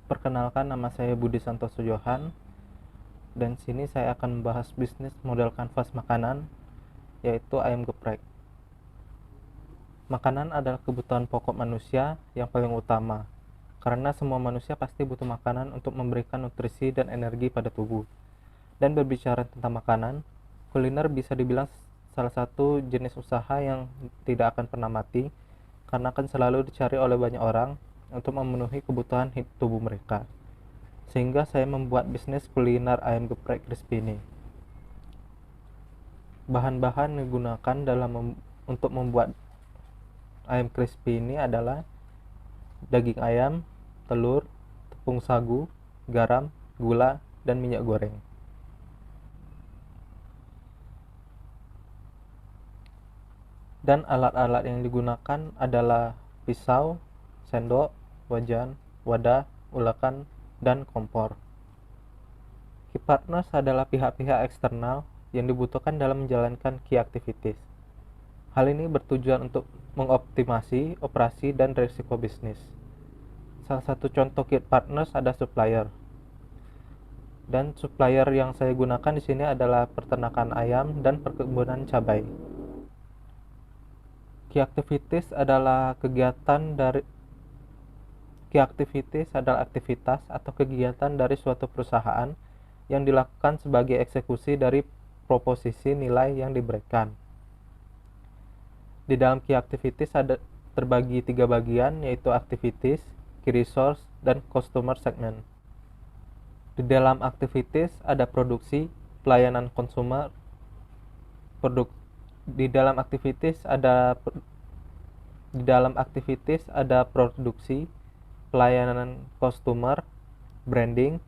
Perkenalkan, nama saya Budi Santoso Johan, dan sini saya akan membahas bisnis model kanvas makanan, yaitu ayam geprek. Makanan adalah kebutuhan pokok manusia yang paling utama, karena semua manusia pasti butuh makanan untuk memberikan nutrisi dan energi pada tubuh. Dan berbicara tentang makanan, kuliner bisa dibilang salah satu jenis usaha yang tidak akan pernah mati, karena akan selalu dicari oleh banyak orang untuk memenuhi kebutuhan tubuh mereka. Sehingga saya membuat bisnis kuliner ayam geprek crispy ini. Bahan-bahan yang digunakan untuk membuat ayam crispy ini adalah daging ayam, telur, tepung sagu, garam, gula, dan minyak goreng. Dan alat-alat yang digunakan adalah pisau, sendok, wajan, wadah, ulakan, dan kompor. Key partners adalah pihak-pihak eksternal yang dibutuhkan dalam menjalankan key activities. Hal ini bertujuan untuk mengoptimasi operasi dan risiko bisnis. Salah satu contoh key partners ada supplier. Dan supplier yang saya gunakan di sini adalah peternakan ayam dan perkebunan cabai. Key activities adalah aktivitas atau kegiatan dari suatu perusahaan yang dilakukan sebagai eksekusi dari proposisi nilai yang diberikan. Di dalam key activities ada terbagi 3 bagian, yaitu activities, key resource, dan customer segment. Di dalam activities ada produksi, pelayanan konsumer, di dalam activities ada produksi, pelayanan customer, branding,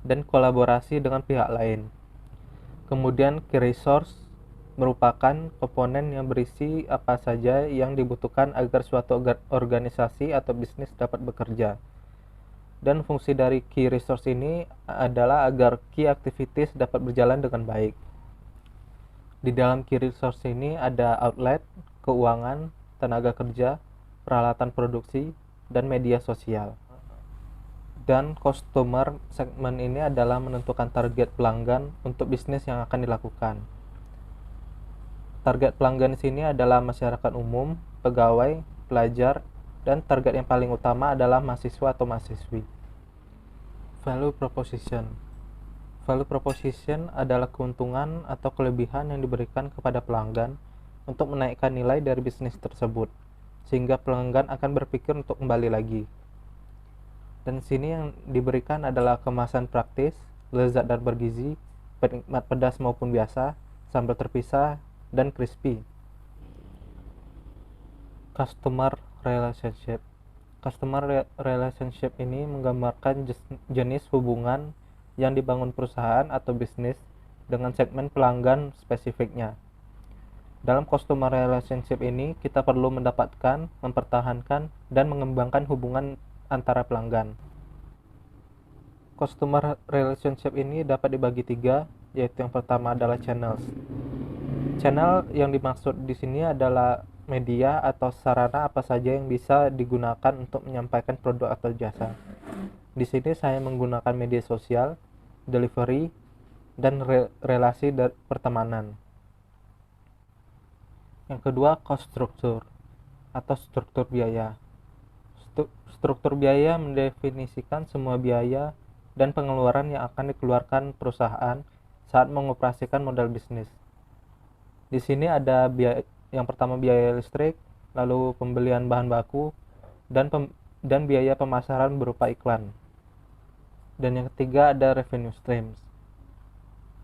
dan kolaborasi dengan pihak lain. Kemudian key resource merupakan komponen yang berisi apa saja yang dibutuhkan agar suatu organisasi atau bisnis dapat bekerja. Dan fungsi dari key resource ini adalah agar key activities dapat berjalan dengan baik. Di dalam key resource ini ada outlet, keuangan, tenaga kerja, peralatan produksi, dan media sosial. Dan customer segment ini adalah menentukan target pelanggan untuk bisnis yang akan dilakukan. Target pelanggan di sini adalah masyarakat umum, pegawai, pelajar, dan target yang paling utama adalah mahasiswa atau mahasiswi. Value proposition. Value proposition adalah keuntungan atau kelebihan yang diberikan kepada pelanggan untuk menaikkan nilai dari bisnis tersebut, sehingga pelanggan akan berpikir untuk kembali lagi. Dan sini yang diberikan adalah kemasan praktis, lezat dan bergizi, penikmat pedas maupun biasa, sambal terpisah, dan crispy. Customer relationship. Customer relationship ini menggambarkan jenis hubungan yang dibangun perusahaan atau bisnis dengan segmen pelanggan spesifiknya. Dalam customer relationship ini, kita perlu mendapatkan, mempertahankan, dan mengembangkan hubungan antara pelanggan. Customer relationship ini dapat dibagi 3, yaitu yang pertama adalah channels. Channel yang dimaksud di sini adalah media atau sarana apa saja yang bisa digunakan untuk menyampaikan produk atau jasa. Di sini saya menggunakan media sosial, delivery, dan relasi pertemanan. Yang kedua, cost structure atau struktur biaya. Struktur biaya mendefinisikan semua biaya dan pengeluaran yang akan dikeluarkan perusahaan saat mengoperasikan model bisnis. Di sini ada yang pertama biaya listrik, lalu pembelian bahan baku, dan biaya pemasaran berupa iklan. Dan yang ketiga ada revenue streams.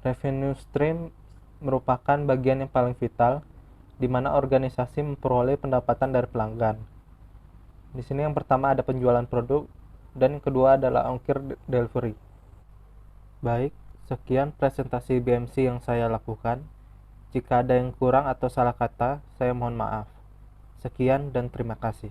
Revenue stream merupakan bagian yang paling vital di mana organisasi memperoleh pendapatan dari pelanggan. Di sini yang pertama ada penjualan produk dan yang kedua adalah ongkir delivery. Baik, sekian presentasi BMC yang saya lakukan. Jika ada yang kurang atau salah kata, saya mohon maaf. Sekian dan terima kasih.